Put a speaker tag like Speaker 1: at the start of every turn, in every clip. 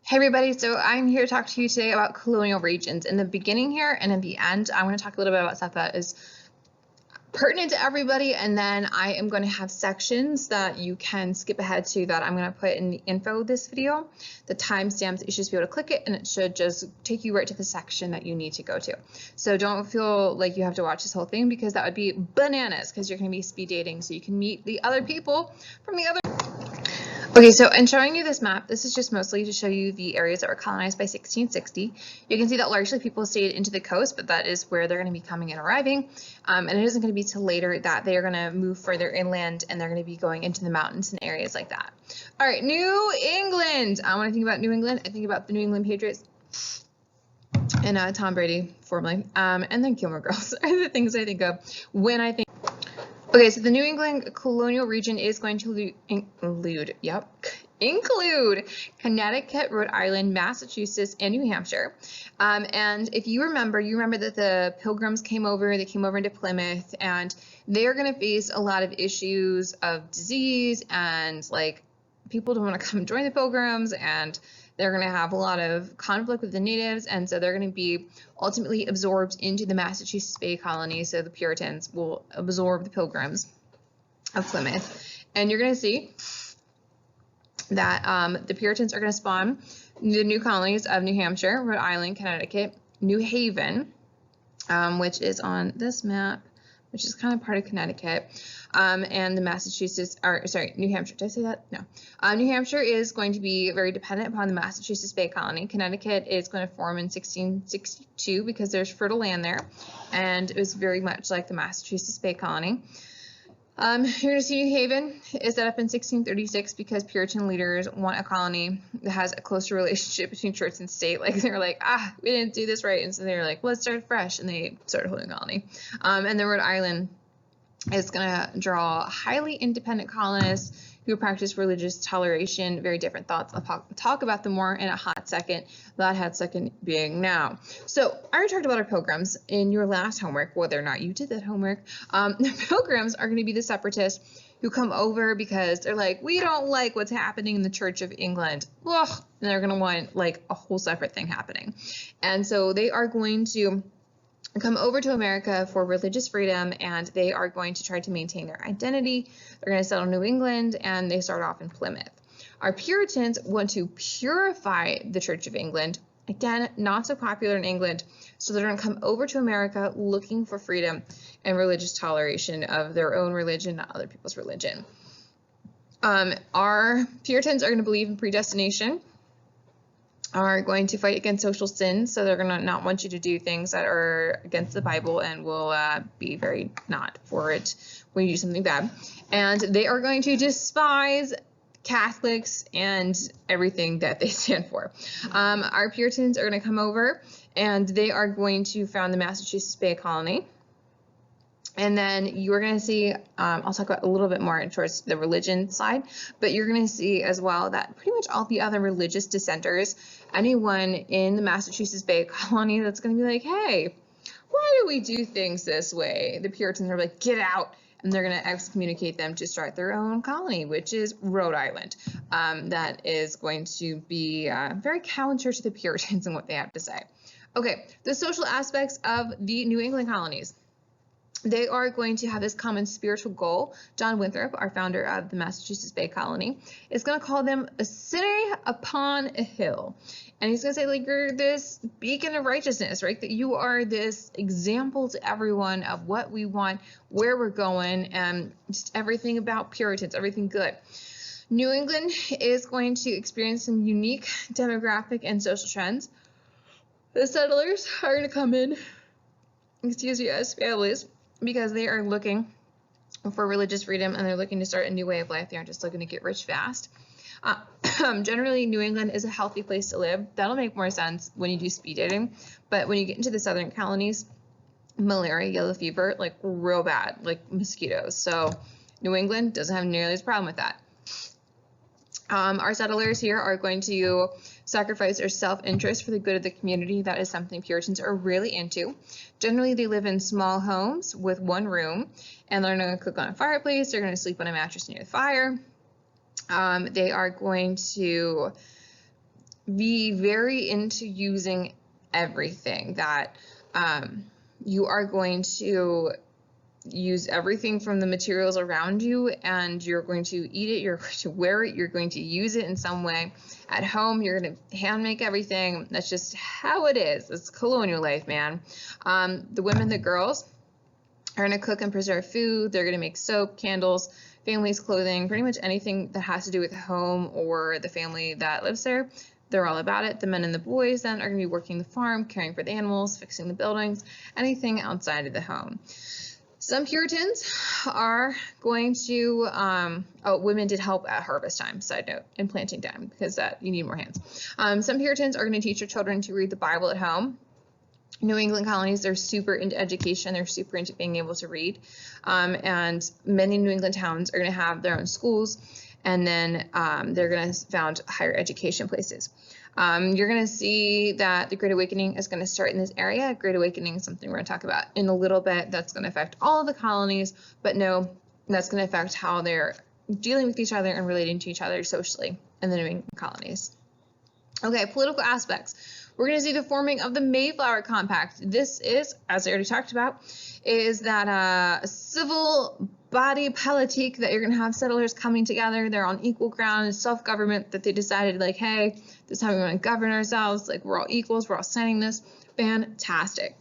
Speaker 1: Hey everybody, so I'm here to talk to you today about colonial regions. In the beginning here and in the end, I want to talk a little bit about stuff that is pertinent to everybody, and then I am going to have sections that you can skip ahead to that I'm going to put in the info of this video. The timestamps, you should just be able to click it and it should just take you right to the section that you need to go to. So don't feel like you have to watch this whole thing because that would be bananas because you're going to be speed dating so you can meet the other people from the other. Okay, so in showing you this map, this is just mostly to show you the areas that were colonized by 1660. You can see that largely people stayed into the coast, but that is where they're going to be coming and arriving. And it isn't going to be till later that they are going to move further inland and they're going to be going into the mountains and areas like that. All right, New England. When I think about New England, I think about the New England Patriots and Tom Brady, formerly, and then Gilmore Girls are the things I think of when I think. Okay, so the New England colonial region is going to include Connecticut, Rhode Island, Massachusetts, and New Hampshire. And if you remember that the Pilgrims came over, they came over into Plymouth, and they're going to face a lot of issues of disease, and like people don't want to come join the Pilgrims, and they're going to have a lot of conflict with the natives, and so they're going to be ultimately absorbed into the Massachusetts Bay Colony. So the Puritans will absorb the Pilgrims of Plymouth. And you're going to see that the Puritans are going to spawn the new colonies of New Hampshire, Rhode Island, Connecticut, New Haven, which is on this map, which is kind of part of Connecticut, and the New Hampshire. Did I say that? No. New Hampshire is going to be very dependent upon the Massachusetts Bay Colony. Connecticut is going to form in 1662 because there's fertile land there, and it was very much like the Massachusetts Bay Colony. You're going to see New Haven is set up in 1636 because Puritan leaders want a colony that has a closer relationship between church and state. Like they're like, we didn't do this right, and so they're like, well, let's start fresh, and they started holding a colony. And then Rhode Island is going to draw highly independent colonists who practice religious toleration, very different thoughts. I'll talk about them more in a hot second. That hot second being now. So I already talked about our Pilgrims in your last homework, whether or not you did that homework. The Pilgrims are going to be the separatists who come over because they're like, we don't like what's happening in the Church of England. Ugh. And they're going to want like a whole separate thing happening. And so they are going to come over to America for religious freedom, and they are going to try to maintain their identity. They're going to settle New England, and they start off in Plymouth. Our Puritans want to purify the Church of England. Again, not so popular in England, so they're going to come over to America looking for freedom and religious toleration of their own religion, not other people's religion. Our Puritans are going to believe in predestination, are going to fight against social sins, so they're going to not want you to do things that are against the Bible and will be very not for it when you do something bad. And they are going to despise Catholics and everything that they stand for. Our Puritans are going to come over, and they are going to found the Massachusetts Bay Colony. And then you're going to see, I'll talk about a little bit more towards the religion side, but you're going to see as well that pretty much all the other religious dissenters, anyone in the Massachusetts Bay Colony that's going to be like, hey, why do we do things this way? The Puritans are like, get out. And they're going to excommunicate them to start their own colony, which is Rhode Island. That is going to be very counter to the Puritans and what they have to say. Okay, the social aspects of the New England colonies. They are going to have this common spiritual goal. John Winthrop, our founder of the Massachusetts Bay Colony, is going to call them a city upon a hill. And he's going to say, like, you're this beacon of righteousness, right? That you are this example to everyone of what we want, where we're going, and just everything about Puritans, everything good. New England is going to experience some unique demographic and social trends. The settlers are going to come in, as families, because they are looking for religious freedom and they're looking to start a new way of life. They aren't just looking to get rich fast. Generally, New England is a healthy place to live. That'll make more sense when you do speed dating. But when you get into the southern colonies, malaria, yellow fever, like real bad, like mosquitoes. So New England doesn't have nearly as problem with that. Our settlers here are going to sacrifice their self-interest for the good of the community. That is something Puritans are really into. Generally, they live in small homes with one room, and they're going to cook on a fireplace. They're going to sleep on a mattress near the fire. They are going to be very into using everything, that you are going to use everything from the materials around you, and you're going to eat it, you're going to wear it, you're going to use it in some way. At home, you're going to hand make everything. That's just how it is. It's colonial life, man. The women, the girls, are going to cook and preserve food. They're going to make soap, candles, families, clothing, pretty much anything that has to do with home or the family that lives there. They're all about it. The men and the boys then are going to be working the farm, caring for the animals, fixing the buildings, anything outside of the home. Some Puritans are going to, women did help at harvest time, side note, and planting time, because you need more hands. Some Puritans are going to teach their children to read the Bible at home. New England colonies, they're super into education. They're super into being able to read. And many New England towns are going to have their own schools, and then they're going to found higher education places. You're going to see that the Great Awakening is going to start in this area. Great Awakening is something we're going to talk about in a little bit. That's going to affect all of the colonies, but no, that's going to affect how they're dealing with each other and relating to each other socially in the New England colonies. Okay, political aspects. We're going to see the forming of the Mayflower Compact. This is, as I already talked about, is that civil body politique that you're going to have settlers coming together. They're on equal ground, self-government, that they decided, like, hey, this is how we want to govern ourselves. Like, we're all equals. We're all signing this. Fantastic.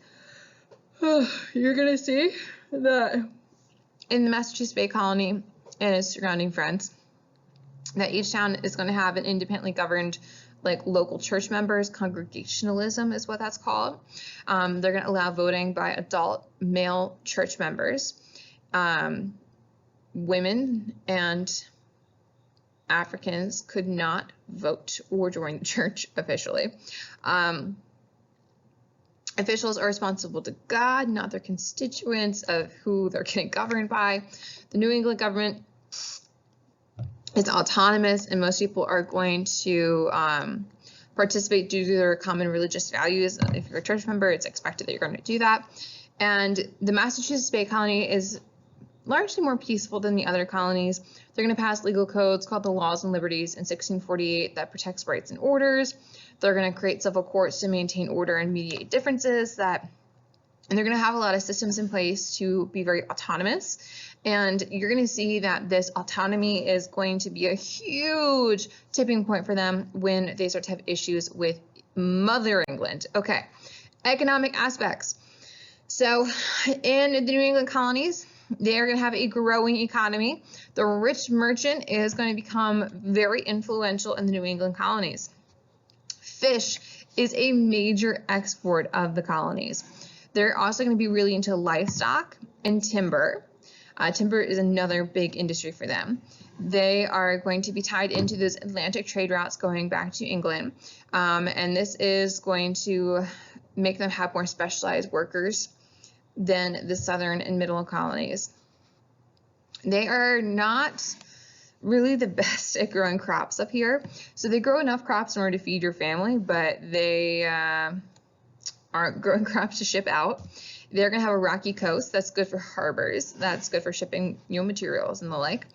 Speaker 1: You're going to see that in the Massachusetts Bay Colony and its surrounding friends, that each town is going to have an independently governed, like, local church members. Congregationalism is what that's called. They're going to allow voting by adult male church members. Women and Africans could not vote or join the church officially. Officials are responsible to God, not their constituents, of who they're getting governed by. The New England government is autonomous, and most people are going to participate due to their common religious values. If you're a church member, it's expected that you're going to do that. And the Massachusetts Bay Colony is largely more peaceful than the other colonies. They're going to pass legal codes called the Laws and Liberties in 1648 that protects rights and orders. They're going to create civil courts to maintain order and mediate differences, and they're going to have a lot of systems in place to be very autonomous. And you're going to see that this autonomy is going to be a huge tipping point for them when they start to have issues with Mother England. Okay, economic aspects. So in the New England colonies, they're going to have a growing economy. The rich merchant is going to become very influential in the New England colonies. Fish is a major export of the colonies. They're also going to be really into livestock and timber. Timber is another big industry for them. They are going to be tied into those Atlantic trade routes going back to England. And this is going to make them have more specialized workers than the southern and middle colonies. They are not really the best at growing crops up here. So they grow enough crops in order to feed your family, but they aren't growing crops to ship out. They're going to have a rocky coast. That's good for harbors. That's good for shipping, materials and the like.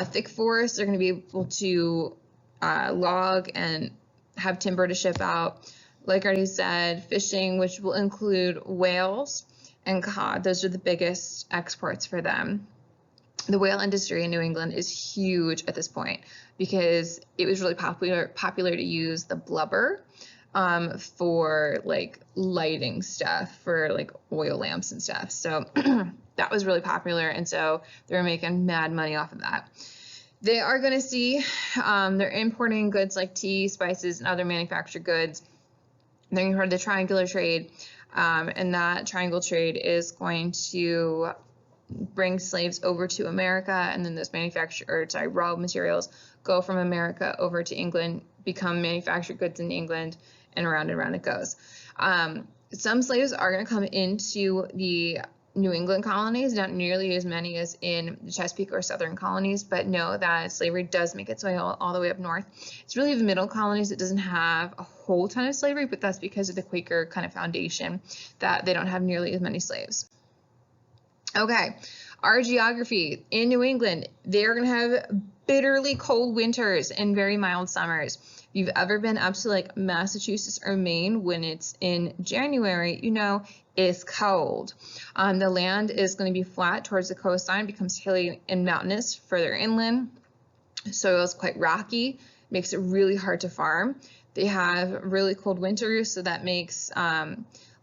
Speaker 1: Thick forests, they're going to be able to log and have timber to ship out. Like I already said, fishing, which will include whales and cod. Those are the biggest exports for them. The whale industry in New England is huge at this point because it was really popular to use the blubber for like lighting stuff, for like oil lamps and stuff. So that was really popular, and so they were making mad money off of that. They are going to see they're importing goods like tea, spices, and other manufactured goods. They're going to heard the triangular trade, and that triangle trade is going to bring slaves over to America, and then those raw materials go from America over to England, become manufactured goods in England, and around it goes. Some slaves are going to come into the New England colonies, not nearly as many as in the Chesapeake or Southern colonies, but know that slavery does make its way all the way up north. It's really the middle colonies that doesn't have a whole ton of slavery, but that's because of the Quaker kind of foundation that they don't have nearly as many slaves. Okay, our geography in New England, they're going to have bitterly cold winters and very mild summers. you've ever been up to like Massachusetts or Maine when it's in January, you know it's cold. The land is going to be flat towards the coastline, becomes hilly and mountainous further inland. Soil is quite rocky, makes it really hard to farm. They have really cold winters, so that makes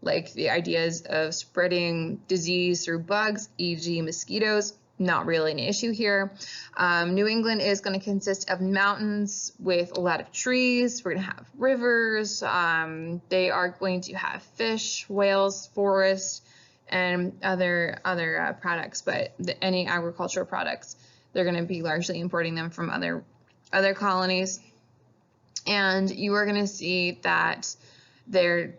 Speaker 1: like the ideas of spreading disease through bugs, e.g. mosquitoes, not really an issue here. New England is going to consist of mountains with a lot of trees. We're going to have rivers. They are going to have fish, whales, forests, and other products, but any agricultural products, they're going to be largely importing them from other colonies. And you are going to see that they're,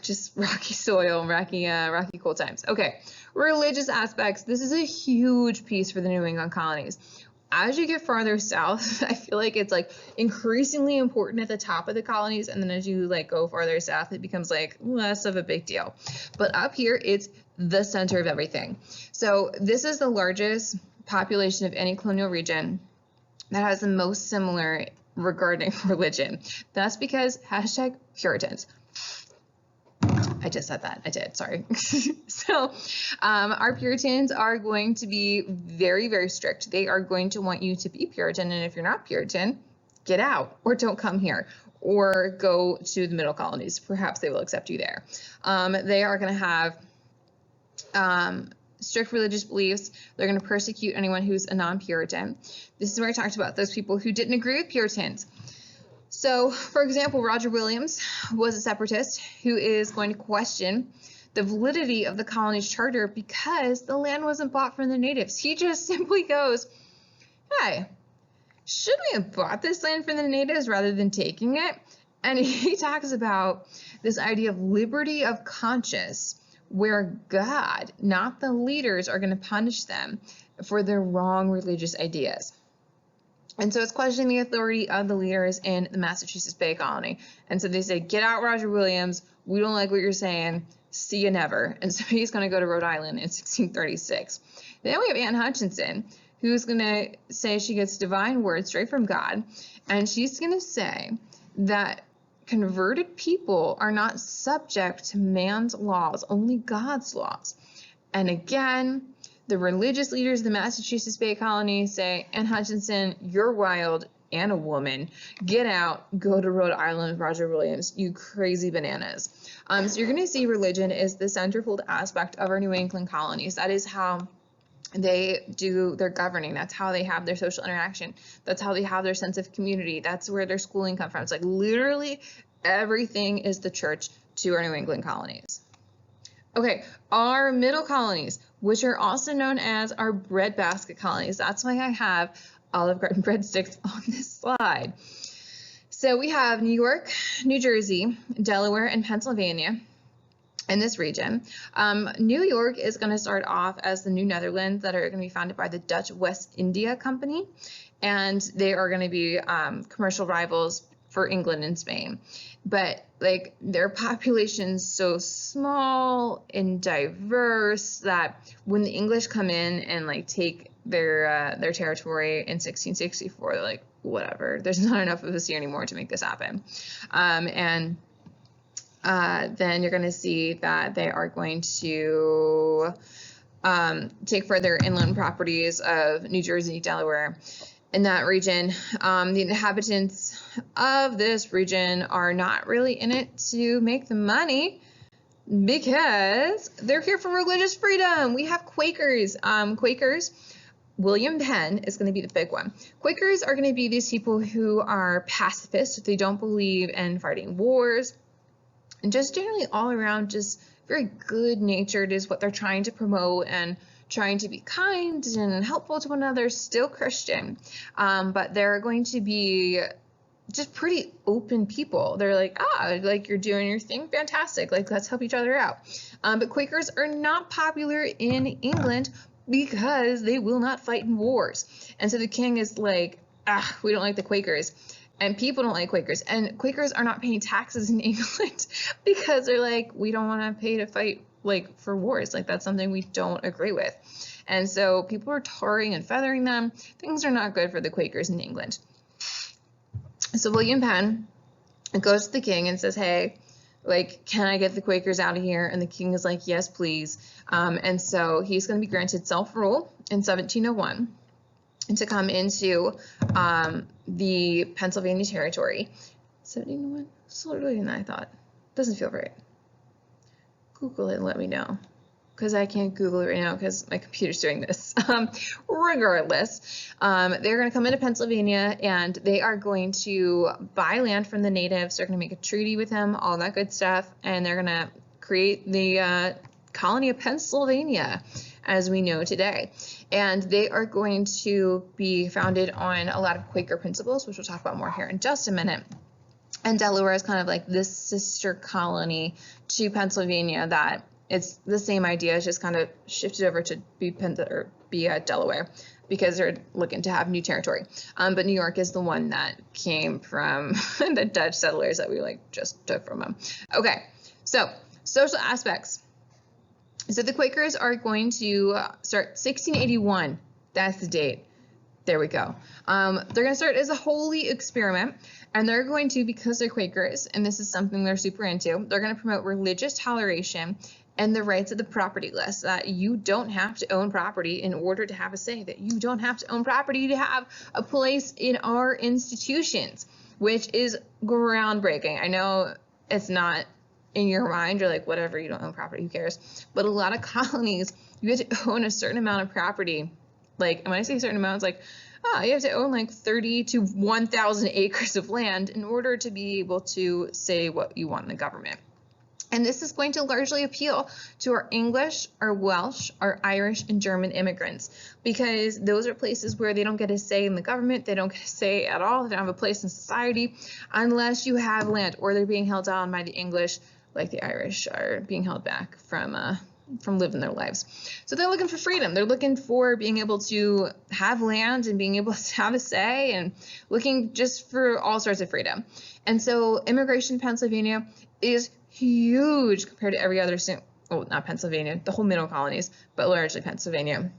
Speaker 1: just rocky soil, rocky cold times. Okay, religious aspects. This is a huge piece for the New England colonies. As you get farther south, I feel like it's like increasingly important at the top of the colonies, and then as you like go farther south, it becomes like less of a big deal. But up here, it's the center of everything. So this is the largest population of any colonial region that has the most similar regarding religion. That's because #Puritans. I just said that. I did. Sorry. So our Puritans are going to be very, very strict. They are going to want you to be Puritan. And if you're not Puritan, get out or don't come here or go to the middle colonies. Perhaps they will accept you there. They are going to have strict religious beliefs. They're going to persecute anyone who's a non-Puritan. This is where I talked about those people who didn't agree with Puritans. So, for example, Roger Williams was a separatist who is going to question the validity of the colony's charter because the land wasn't bought from the natives. He just simply goes, hey, should we have bought this land from the natives rather than taking it? And he talks about this idea of liberty of conscience, where God, not the leaders, are going to punish them for their wrong religious ideas. And so it's questioning the authority of the leaders in the Massachusetts Bay Colony. And so they say, get out, Roger Williams. We don't like what you're saying. See you never. And so he's going to go to Rhode Island in 1636. Then we have Anne Hutchinson, who's going to say she gets divine words straight from God. And she's going to say that converted people are not subject to man's laws, only God's laws. And again, the religious leaders of the Massachusetts Bay Colony say, Anne Hutchinson, you're wild and a woman. Get out, go to Rhode Island with Roger Williams, you crazy bananas. So you're going to see religion is the centerfold aspect of our New England colonies. That is how they do their governing. That's how they have their social interaction. That's how they have their sense of community. That's where their schooling comes from. It's like literally everything is the church to our New England colonies. Okay, our middle colonies, which are also known as our breadbasket colonies. That's why I have Olive Garden breadsticks on this slide. So we have New York, New Jersey, Delaware, and Pennsylvania in this region. New York is going to start off as the New Netherlands that are going to be founded by the Dutch West India Company, and they are going to be commercial rivals for England and Spain. But like their population's so small and diverse that when the English come in and like take their territory in 1664, they're like, whatever, there's not enough of us here anymore to make this happen. Then you're going to see that they are going to take further inland properties of New Jersey, Delaware. In that region, the inhabitants of this region are not really in it to make the money because they're here for religious freedom. We have Quakers. Quakers, William Penn is going to be the big one. Quakers are going to be these people who are pacifists. They don't believe in fighting wars, and just generally all around just very good-natured is what they're trying to promote, and trying to be kind and helpful to one another, still Christian, but they're going to be just pretty open people. They're like, like you're doing your thing, fantastic, like let's help each other out. But Quakers are not popular in England because they will not fight in wars. And so the king is like, we don't like the Quakers. And people don't like Quakers. And Quakers are not paying taxes in England because they're like, we don't want to pay to fight like for wars. Like that's something we don't agree with. And so people are tarring and feathering them. Things are not good for the Quakers in England. So William Penn goes to the king and says, hey, like, can I get the Quakers out of here? And the king is like, yes, please. And so he's going to be granted self-rule in 1701 to come into the Pennsylvania territory. 1701? It's earlier than I thought. Doesn't feel right. Google it and let me know, because I can't Google it right now because my computer's doing this. Regardless, they're going to come into Pennsylvania and they are going to buy land from the natives. They're going to make a treaty with them, all that good stuff, and they're going to create the colony of Pennsylvania as we know today. And they are going to be founded on a lot of Quaker principles, which we'll talk about more here in just a minute. And Delaware is kind of like this sister colony to Pennsylvania that it's the same idea, it's just kind of shifted over to be Delaware because they're looking to have new territory. But New York is the one that came from the Dutch settlers that we like just took from them. Okay, so social aspects. So the Quakers are going to start 1681. That's the date. There we go. They're going to start as a holy experiment, and they're going to, because they're Quakers, and this is something they're super into, they're going to promote religious toleration and the rights of the propertyless, that you don't have to own property in order to have a say, that you don't have to own property to have a place in our institutions, which is groundbreaking. I know it's not in your mind, you're like, whatever, you don't own property, who cares? But a lot of colonies, you have to own a certain amount of property. Like, when I say certain amounts, like, you have to own like 30 to 1,000 acres of land in order to be able to say what you want in the government. And this is going to largely appeal to our English, our Welsh, our Irish, and German immigrants, because those are places where they don't get a say in the government, they don't get a say at all, they don't have a place in society unless you have land, or they're being held down by the English, like the Irish are being held back from living their lives. So they're looking for freedom. They're looking for being able to have land and being able to have a say, and looking just for all sorts of freedom. And so immigration in Pennsylvania is huge compared to every other state. Oh, not Pennsylvania, the whole middle colonies, but largely Pennsylvania.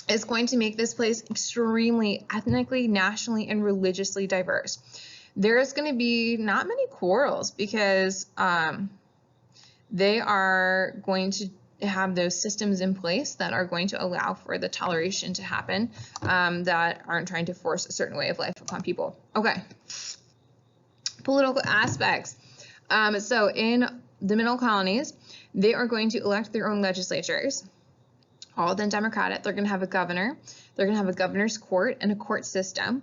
Speaker 1: It's going to make this place extremely ethnically, nationally, and religiously diverse. There's going to be not many quarrels because they are going to have those systems in place that are going to allow for the toleration to happen, that aren't trying to force a certain way of life upon people. Okay, political aspects. So in the middle colonies, they are going to elect their own legislatures, all of them Democratic. They're going to have a governor, they're going to have a governor's court and a court system.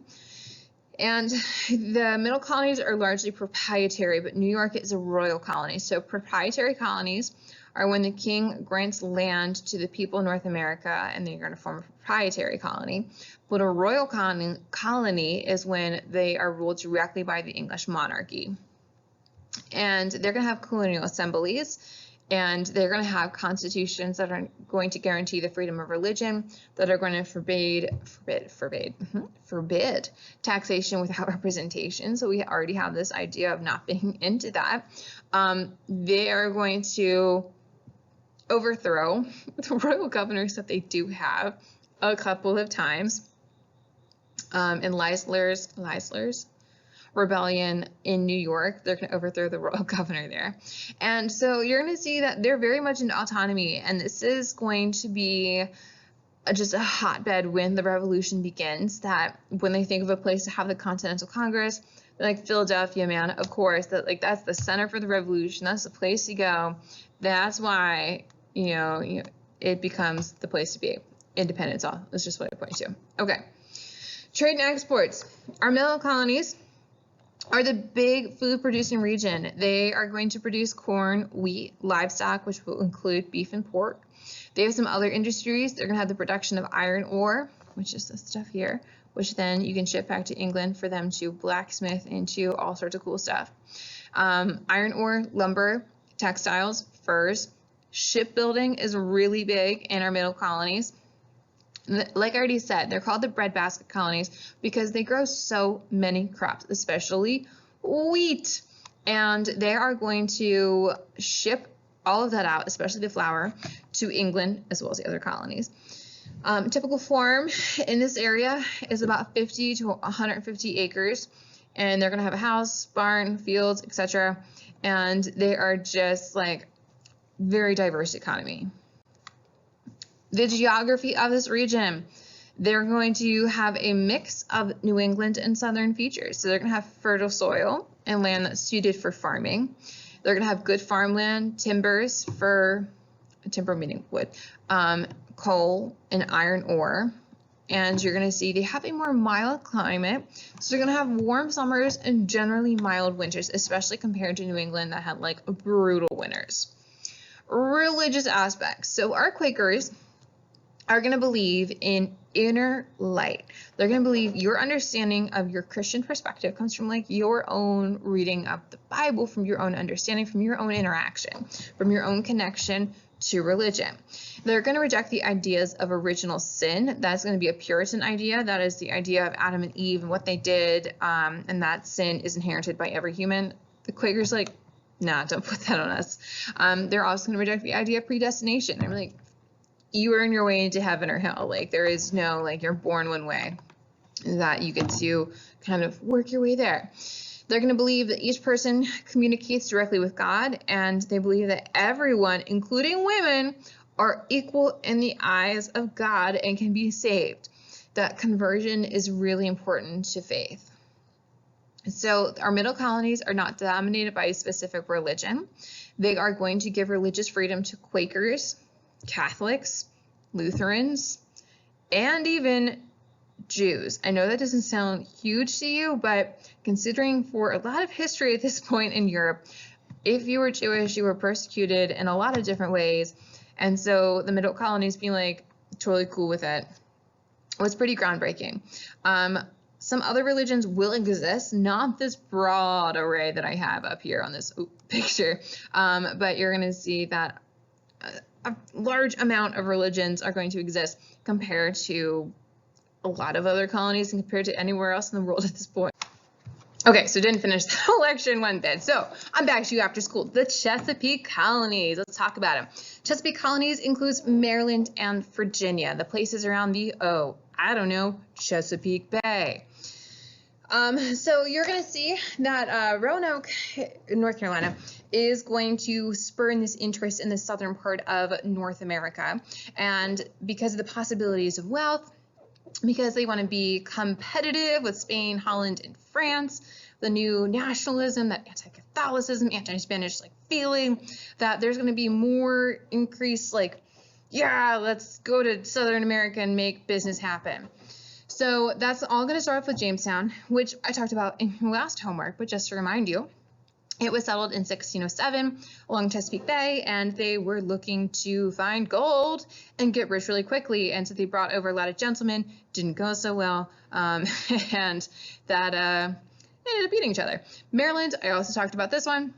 Speaker 1: And the middle colonies are largely proprietary, but New York is a royal colony. So proprietary colonies are when the king grants land to the people of North America and they're going to form a proprietary colony. But a royal colony is when they are ruled directly by the English monarchy. And they're going to have colonial assemblies, and they're going to have constitutions that are going to guarantee the freedom of religion, that are going to forbid taxation without representation. So we already have this idea of not being into that. They are going to overthrow the royal governors that they do have a couple of times. In Leisler's rebellion in New York, they're going to overthrow the royal governor there. And so you're going to see that they're very much into autonomy, and this is going to be just a hotbed when the revolution begins, that when they think of a place to have the Continental Congress, like Philadelphia, man, of course, that like that's the center for the revolution, that's the place to go. That's why, you know, it becomes the place to be. Independence, all. That's just what I point to. Okay. Trade and exports. Our middle colonies are the big food producing region. They are going to produce corn, wheat, livestock, which will include beef and pork. They have some other industries. They're going to have the production of iron ore, which is this stuff here, which then you can ship back to England for them to blacksmith into all sorts of cool stuff. Iron ore, lumber, textiles, furs. Shipbuilding is really big in our middle colonies. Like I already said, they're called the breadbasket colonies because they grow so many crops, especially wheat. And they are going to ship all of that out, especially the flour, to England as well as the other colonies. Typical farm in this area is about 50 to 150 acres. and they're going to have a house, barn, fields, etc. And they are just like very diverse economy. The geography of this region, they're going to have a mix of New England and southern features. So they're going to have fertile soil and land that's suited for farming. They're going to have good farmland, timbers for timber meaning wood, coal and iron ore. And you're going to see they have a more mild climate. So they're going to have warm summers and generally mild winters, especially compared to New England that had like brutal winters. Religious aspects. So our Quakers are going to believe in inner light. They're going to believe your understanding of your Christian perspective comes from like your own reading of the Bible, from your own understanding, from your own interaction, from your own connection to religion. They're going to reject the ideas of original sin. That's going to be a Puritan idea. That is the idea of Adam and Eve and what they did, and that sin is inherited by every human. The Quakers like, nah, don't put that on us. They're also going to reject the idea of predestination. They're like, you earn your way into heaven or hell. Like there is no like you're born one way, that you get to kind of work your way there. They're going to believe that each person communicates directly with God, and they believe that everyone, including women, are equal in the eyes of God and can be saved. That conversion is really important to faith. So our middle colonies are not dominated by a specific religion. They are going to give religious freedom to Quakers, Catholics, Lutherans, and even Jews. I know that doesn't sound huge to you, but considering for a lot of history at this point in Europe, if you were Jewish, you were persecuted in a lot of different ways. And so the middle colonies being like totally cool with it was pretty groundbreaking. Some other religions will exist, not this broad array that I have up here on this picture, but you're going to see that a large amount of religions are going to exist compared to a lot of other colonies and compared to anywhere else in the world at this point. Okay, so didn't finish the lecture in one bit. So I'm back to you after school. The Chesapeake colonies. Let's talk about them. Chesapeake colonies includes Maryland and Virginia, the places around the, Chesapeake Bay. So you're going to see that Roanoke, North Carolina, is going to spur in this interest in the southern part of North America. And because of the possibilities of wealth, because they want to be competitive with Spain, Holland, and France, the new nationalism, that anti-Catholicism, anti-Spanish like feeling, that there's going to be more increased like, yeah, let's go to Southern America and make business happen. So that's all going to start off with Jamestown, which I talked about in your last homework, but just to remind you, it was settled in 1607 along Chesapeake Bay, and they were looking to find gold and get rich really quickly. And so they brought over a lot of gentlemen. Didn't go so well, and that ended up beating each other. Maryland, I also talked about this one.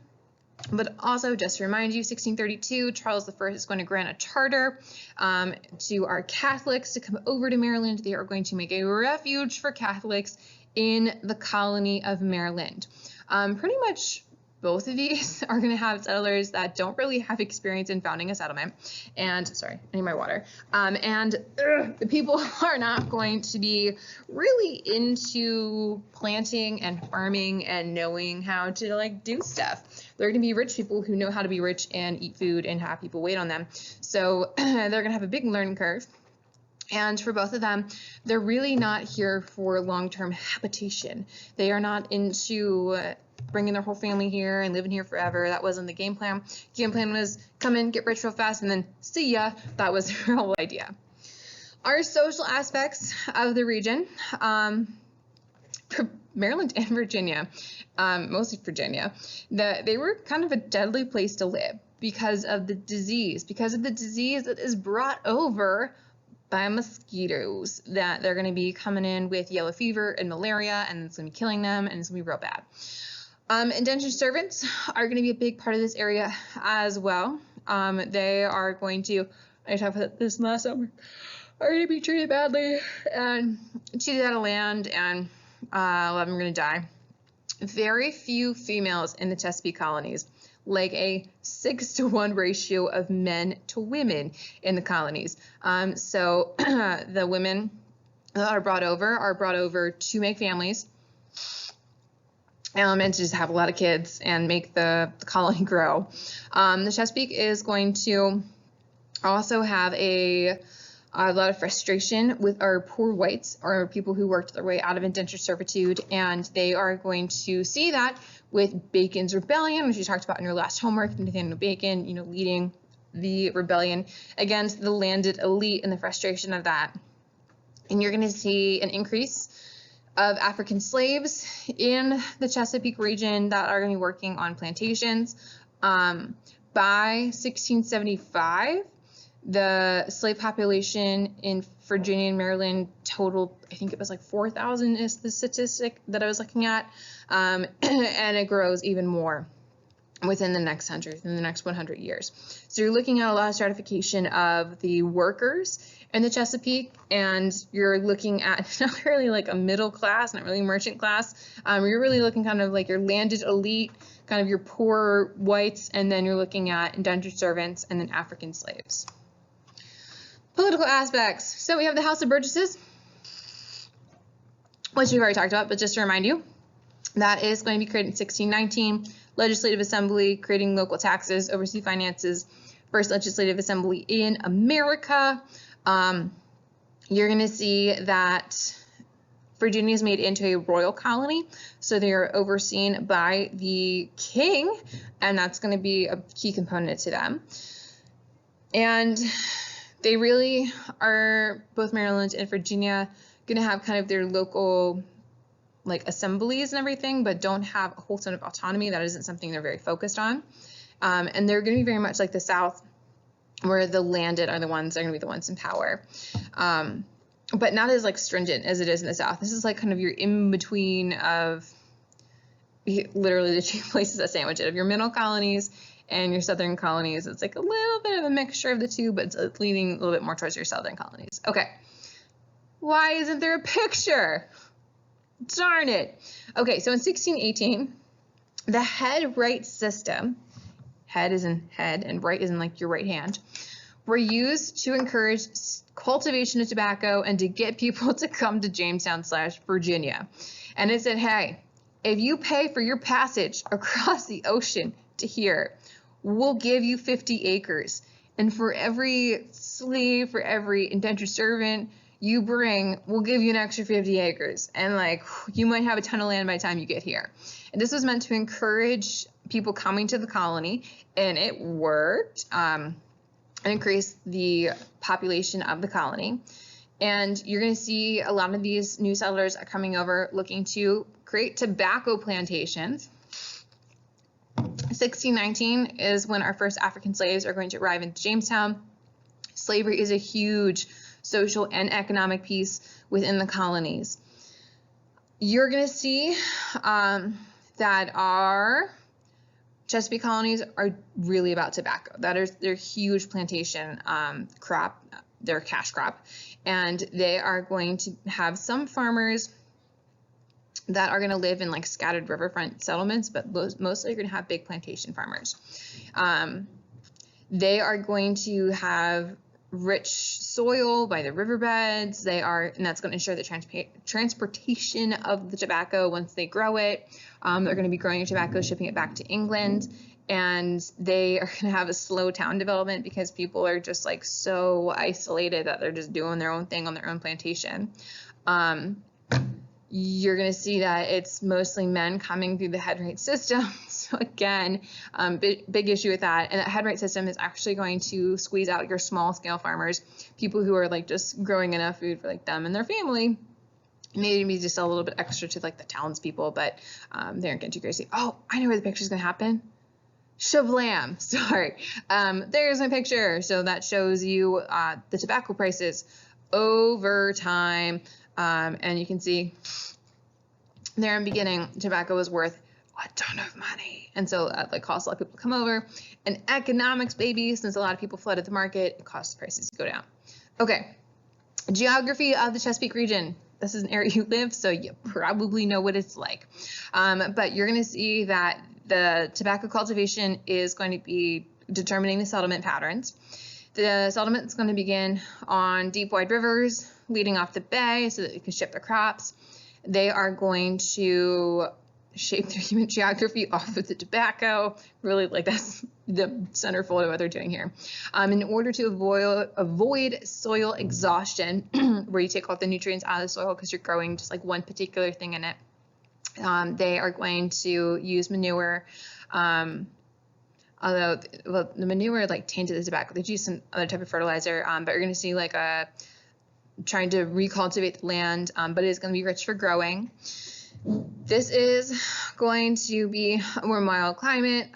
Speaker 1: But also, just to remind you, 1632, Charles I is going to grant a charter to our Catholics to come over to Maryland. They are going to make a refuge for Catholics in the colony of Maryland. Pretty much both of these are going to have settlers that don't really have experience in founding a settlement. And, sorry, I need my water. The people are not going to be really into planting and farming and knowing how to, like, do stuff. They're going to be rich people who know how to be rich and eat food and have people wait on them. So they're going to have a big learning curve. And for both of them, they're really not here for long-term habitation. They are not into bringing their whole family here and living here forever. That wasn't the game plan. Game plan was come in, get rich real fast, and then see ya. That was their whole idea. Our social aspects of the region, Maryland and Virginia, mostly Virginia, they were kind of a deadly place to live because of the disease that is brought over by mosquitoes, that they're going to be coming in with yellow fever and malaria, and it's going to be killing them, and it's going to be real bad. Indentured servants are going to be a big part of this area as well. They are going to, I talked about this last summer, are going to be treated badly and cheated out of land, and a lot of them are going to die. Very few females in the Chesapeake colonies, like a 6-to-1 ratio of men to women in the colonies. So the women that are brought over to make families. and to just have a lot of kids and make the colony grow. The Chesapeake is going to also have a lot of frustration with our poor whites, or people who worked their way out of indentured servitude, and they are going to see that with Bacon's rebellion, which you talked about in your last homework, Nathaniel Bacon, leading the rebellion against the landed elite and the frustration of that. And you're going to see an increase of African slaves in the Chesapeake region that are going to be working on plantations. By 1675, the slave population in Virginia and Maryland totaled, I think it was like 4,000 is the statistic that I was looking at, and it grows even more within the next 100 years. So you're looking at a lot of stratification of the workers in the Chesapeake, and you're looking at not really like a middle class, not really merchant class. You're really looking kind of like your landed elite, kind of your poor whites, and then you're looking at indentured servants and then African slaves. Political aspects. So we have the House of Burgesses, which we've already talked about, but just to remind you, that is going to be created in 1619. Legislative Assembly, creating local taxes, oversee finances, first legislative assembly in America. You're going to see that Virginia is made into a royal colony, so they are overseen by the king, and that's going to be a key component to them. And they really are, both Maryland and Virginia, going to have kind of their local like assemblies and everything, but don't have a whole ton of autonomy. That isn't something they're very focused on. And they're going to be very much like the South, where the landed are the ones that are going to be the ones in power. But not as like stringent as it is in the South. This is like kind of your in-between of literally the two places that sandwich it, of your middle colonies and your southern colonies. It's like a little bit of a mixture of the two, but it's leaning a little bit more towards your southern colonies. Okay. Why isn't there a picture? Darn it. Okay, so in 1618, the head-right system, head is in head and right is in like your right hand, were used to encourage cultivation of tobacco and to get people to come to Jamestown/Virginia. And it said, hey, if you pay for your passage across the ocean to here, we'll give you 50 acres. And for every slave, for every indentured servant you bring, we'll give you an extra 50 acres. And like, you might have a ton of land by the time you get here. And this was meant to encourage people coming to the colony, and it worked, and increase the population of the colony. And you're going to see a lot of these new settlers are coming over looking to create tobacco plantations. 1619 is when our first African slaves are going to arrive in Jamestown. Slavery is a huge social and economic piece within the colonies. You're going to see that our Chesapeake colonies are really about tobacco. That is their huge plantation crop, their cash crop. And they are going to have some farmers that are going to live in like scattered riverfront settlements, but mostly you're going to have big plantation farmers. They are going to have rich soil by the riverbeds. And that's going to ensure the transportation of the tobacco once they grow it. They're going to be growing your tobacco, shipping it back to England, and they are going to have a slow town development because people are just like so isolated that they're just doing their own thing on their own plantation. You're going to see that it's mostly men coming through the head right system. So again, big issue with that. And that head right system is actually going to squeeze out your small scale farmers, people who are like just growing enough food for like them and their family. Maybe just a little bit extra to like the townspeople, but they aren't getting too crazy. Oh, I know where the picture's going to happen. Shablam. Sorry. There's my picture. So that shows you the tobacco prices over time. And you can see there in the beginning, tobacco was worth a ton of money. And so that like caused a lot of people to come over. And economics, baby, since a lot of people flooded the market, it caused prices to go down. Okay. Geography of the Chesapeake region. This is an area you live, so you probably know what it's like. But you're going to see that the tobacco cultivation is going to be determining the settlement patterns. The settlement is going to begin on deep, wide rivers leading off the bay so that you can ship their crops. They are going to shape their human geography off with the tobacco. Really, like, that's the centerfold of what they're doing here. In order to avoid soil exhaustion, where you take all the nutrients out of the soil because you're growing just like one particular thing in it, they are going to use manure. Although, well, the manure like tainted the tobacco. They use some other type of fertilizer, but you're going to see like trying to recultivate the land, but it is going to be rich for growing. This is going to be a more mild climate,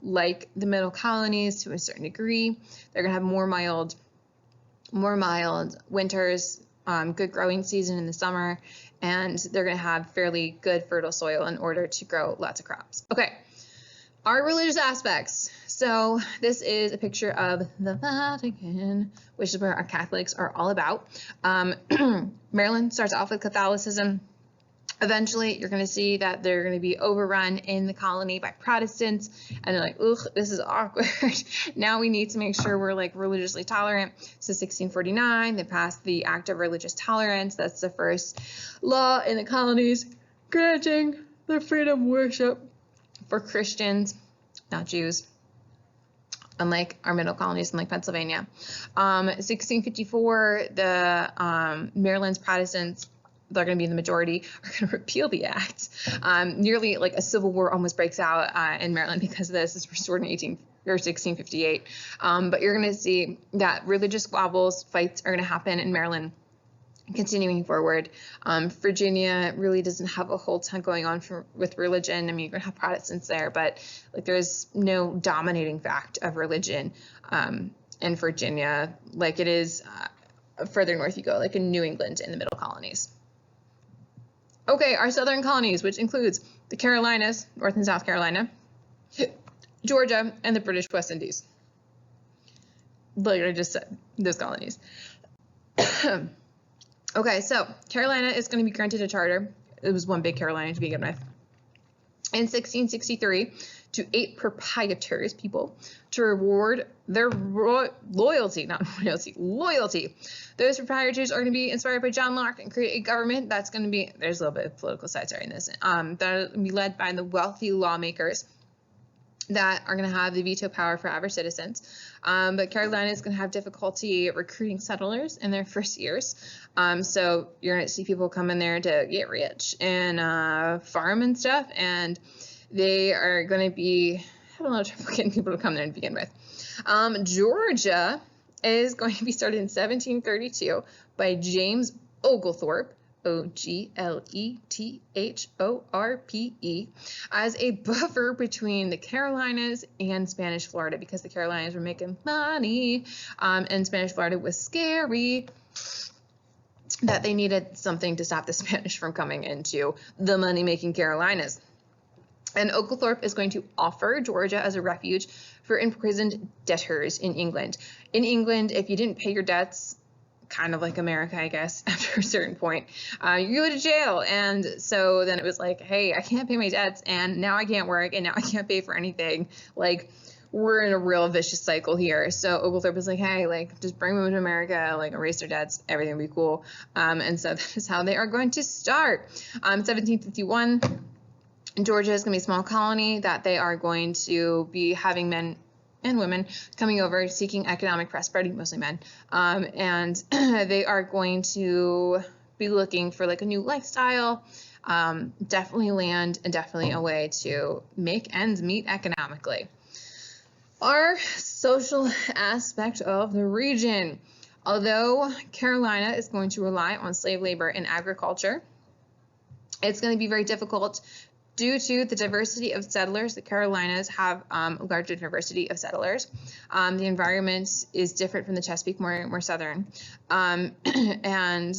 Speaker 1: like the middle colonies to a certain degree. They're going to have more mild winters, good growing season in the summer, and they're going to have fairly good fertile soil in order to grow lots of crops. Okay, our religious aspects. So this is a picture of the Vatican, which is where our Catholics are all about. Maryland starts off with Catholicism. Eventually, you're going to see that they're going to be overrun in the colony by Protestants, and they're like, ugh, this is awkward. Now we need to make sure we're like religiously tolerant. So 1649, they passed the Act of Religious Tolerance. That's the first law in the colonies granting the freedom of worship for Christians, not Jews, unlike our middle colonies in like Pennsylvania. 1654, the Maryland's Protestants, they're going to be in the majority, are going to repeal the act. Nearly like a civil war almost breaks out in Maryland because of this. It's restored in 1658. But you're going to see that religious squabbles, fights are going to happen in Maryland continuing forward. Virginia really doesn't have a whole ton going on with religion. I mean, you're going to have Protestants there, but like there's no dominating fact of religion in Virginia like it is further north you go, like in New England in the middle colonies. Okay, our southern colonies, which includes the Carolinas, North and South Carolina, Georgia, and the British West Indies. Like I just said, those colonies. Okay, so Carolina is going to be granted a charter. It was one big Carolina to begin with. In 1663, to 8 proprietors, people, to reward their loyalty. Those proprietors are going to be inspired by John Locke and create a government that's going to be, there's a little bit of political side in this, that will be led by the wealthy lawmakers that are going to have the veto power for average citizens. But Carolina is going to have difficulty recruiting settlers in their first years. So you're going to see people come in there to get rich and farm and stuff, and they are going to be having a lot of trouble getting people to come there to begin with. Georgia is going to be started in 1732 by James Oglethorpe, Ogletthorpe, as a buffer between the Carolinas and Spanish Florida, because the Carolinas were making money and Spanish Florida was scary, that they needed something to stop the Spanish from coming into the money-making Carolinas. And Oglethorpe is going to offer Georgia as a refuge for imprisoned debtors in England. In England, if you didn't pay your debts, kind of like America, I guess, after a certain point, you go to jail. And so then it was like, hey, I can't pay my debts, and now I can't work, and now I can't pay for anything. Like, we're in a real vicious cycle here. So Oglethorpe was like, hey, like, just bring them to America, like, erase their debts, everything will be cool. And so that is how they are going to start. 1751, Georgia is going to be a small colony that they are going to be having men and women coming over seeking economic prosperity, mostly men, and they are going to be looking for like a new lifestyle, definitely land, and definitely a way to make ends meet economically. Our social aspect of the region. Although Carolina is going to rely on slave labor and agriculture, it's going to be very difficult due to the diversity of settlers. The Carolinas have a larger diversity of settlers. The environment is different from the Chesapeake, more southern. And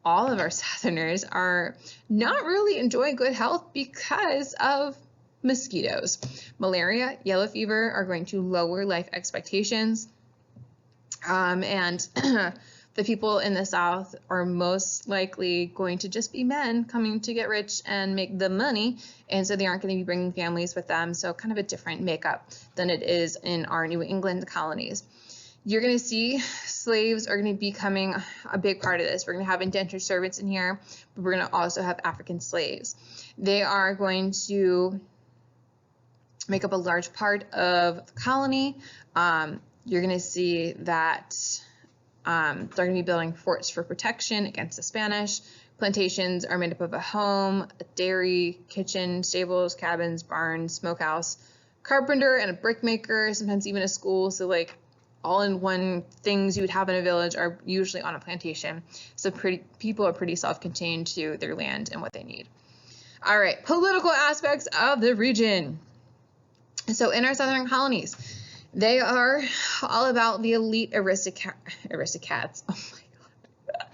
Speaker 1: all of our southerners are not really enjoying good health because of mosquitoes. Malaria, yellow fever are going to lower life expectations. And the people in the South are most likely going to just be men coming to get rich and make the money, and so they aren't going to be bringing families with them, so kind of a different makeup than it is in our New England colonies. You're going to see slaves are going to be becoming a big part of this. We're going to have indentured servants in here, but we're going to also have African slaves. They are going to make up a large part of the colony. You're going to see that they're going to be building forts for protection against the Spanish. Plantations are made up of a home, a dairy, kitchen, stables, cabins, barns, smokehouse, carpenter, and a brickmaker, sometimes even a school. So like all in one things you would have in a village are usually on a plantation. So people are pretty self-contained to their land and what they need. All right, political aspects of the region. So in our southern colonies, they are all about the elite aristocrats. Oh my God.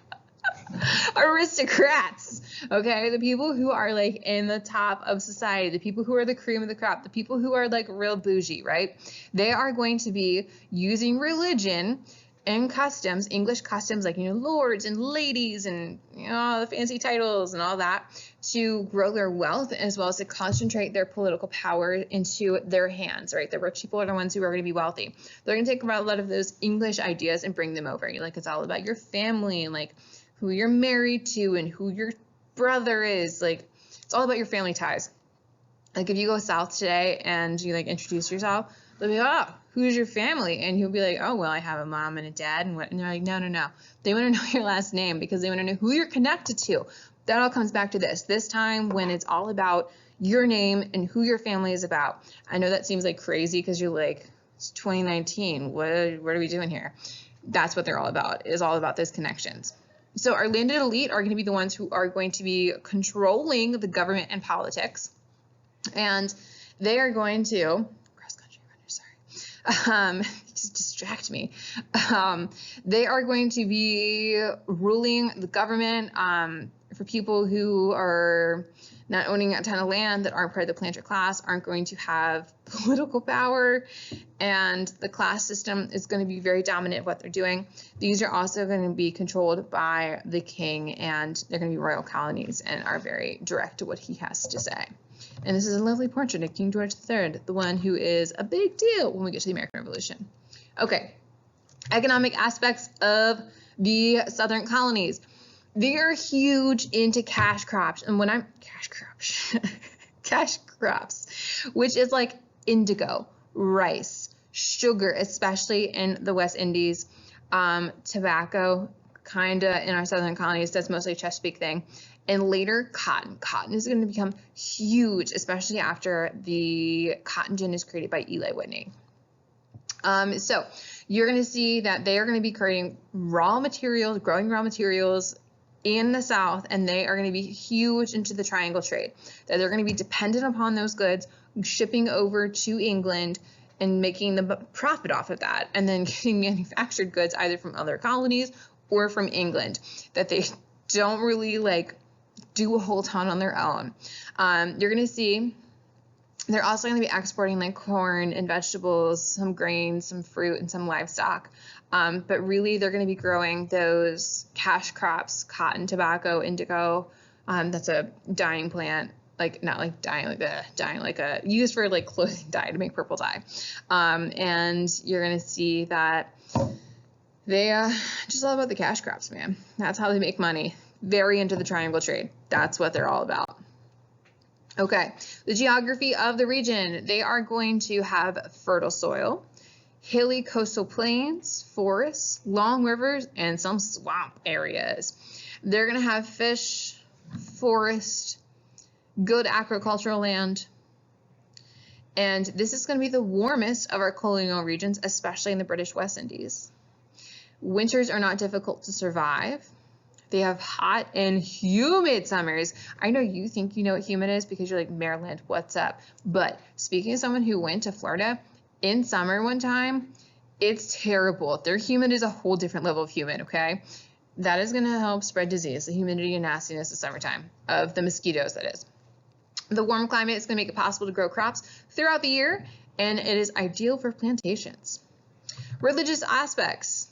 Speaker 1: Aristocrats, okay? The people who are like in the top of society, the people who are the cream of the crop, the people who are like real bougie, right? They are going to be using religion and customs, English customs, like, lords and ladies and, the fancy titles and all that, to grow their wealth as well as to concentrate their political power into their hands, right? The rich people are the ones who are going to be wealthy. They're going to take a lot of those English ideas and bring them over. Like, it's all about your family and, like, who you're married to and who your brother is. Like, it's all about your family ties. Like, if you go south today and you, like, introduce yourself, they'll be like, oh, who's your family? And you'll be like, oh, well, I have a mom and a dad. And they're like, no. They want to know your last name because they want to know who you're connected to. That all comes back to this time when it's all about your name and who your family is about. I know that seems like crazy because you're like, it's 2019. What are we doing here? That's what they're all about. It's all about those connections. So our landed elite are going to be the ones who are going to be controlling the government and politics. And they are going to, cross-country runner, sorry, just distract me. They are going to be ruling the government for people who are not owning a ton of land, that aren't part of the planter class, aren't going to have political power, and the class system is going to be very dominant of what they're doing. These are also going to be controlled by the king, and they're going to be royal colonies and are very direct to what he has to say. And this is a lovely portrait of King George III, the one who is a big deal when we get to the American Revolution. Okay, economic aspects of the southern colonies. They are huge into cash crops. And when I'm cash crops, which is like indigo, rice, sugar, especially in the West Indies, tobacco, kind of in our southern colonies, that's mostly a Chesapeake thing. And later, cotton. Cotton is going to become huge, especially after the cotton gin is created by Eli Whitney. So you're going to see that they are going to be creating raw materials, growing raw materials in the South, and they are going to be huge into the triangle trade. That they're going to be dependent upon those goods, shipping over to England and making the profit off of that, and then getting manufactured goods either from other colonies or from England, that they don't really like do a whole ton on their own. You're going to see they're also going to be exporting like corn and vegetables, some grains, some fruit, and some livestock. But really, they're going to be growing those cash crops, cotton, tobacco, indigo. That's a dyeing plant, like not like dyeing, like a used for like clothing dye to make purple dye. And you're going to see that they just all about the cash crops, man. That's how they make money. Very into the triangle trade. That's what they're all about. Okay, the geography of the region. They are going to have fertile soil, hilly coastal plains, forests, long rivers, and some swamp areas. They're going to have fish, forest, good agricultural land. And this is going to be the warmest of our colonial regions, especially in the British West Indies. Winters are not difficult to survive. They have hot and humid summers. I know you think you know what humid is because you're like, Maryland, what's up? But speaking of someone who went to Florida in summer one time, it's terrible. Their humid is a whole different level of humid, okay? That is going to help spread disease, the humidity and nastiness of summertime, of the mosquitoes, that is. The warm climate is going to make it possible to grow crops throughout the year, and it is ideal for plantations. Religious aspects.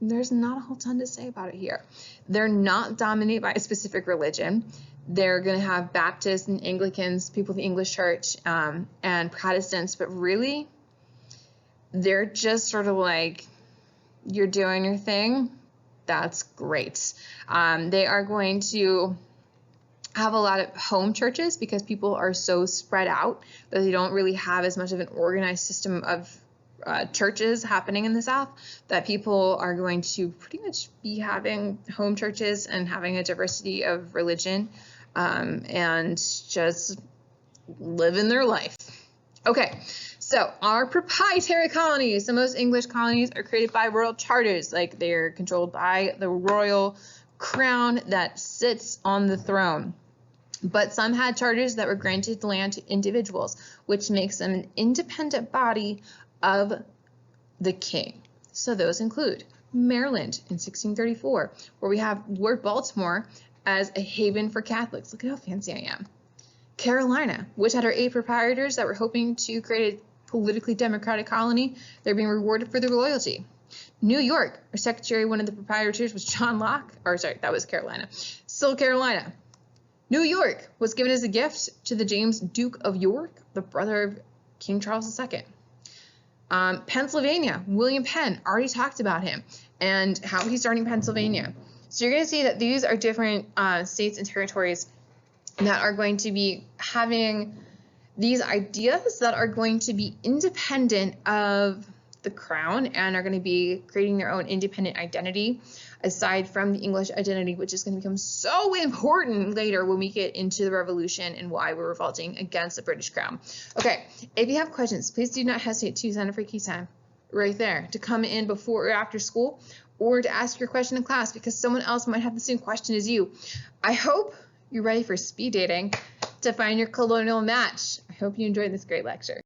Speaker 1: There's not a whole ton to say about it here. They're not dominated by a specific religion. They're going to have Baptists and Anglicans, people of the English church, and Protestants, but really, they're just sort of like you're doing your thing. That's great. They are going to have a lot of home churches because people are so spread out that they don't really have as much of an organized system of churches happening in the South, that people are going to pretty much be having home churches and having a diversity of religion, and just living their life. Okay, so our proprietary colonies, so most English colonies are created by royal charters, like they're controlled by the royal crown that sits on the throne. But some had charters that were granted land to individuals, which makes them an independent body of the king. So those include Maryland in 1634, where we have Lord Baltimore as a haven for Catholics. Look at how fancy I am. Carolina, which had our 8 proprietors that were hoping to create a politically democratic colony. They're being rewarded for their loyalty. New York, our secretary, one of the proprietors was John Locke, or sorry, that was Carolina. Still Carolina. New York was given as a gift to the James Duke of York, the brother of King Charles II. Pennsylvania, William Penn, already talked about him and how he's starting Pennsylvania. So you're going to see that these are different states and territories that are going to be having these ideas that are going to be independent of the crown and are going to be creating their own independent identity aside from the English identity, which is going to become so important later when we get into the revolution and why we're revolting against the British crown. Okay, if you have questions, please do not hesitate to send a free key sign right there to come in before or after school, or to ask your question in class because someone else might have the same question as you. I hope you're ready for speed dating to find your colonial match. I hope you enjoyed this great lecture.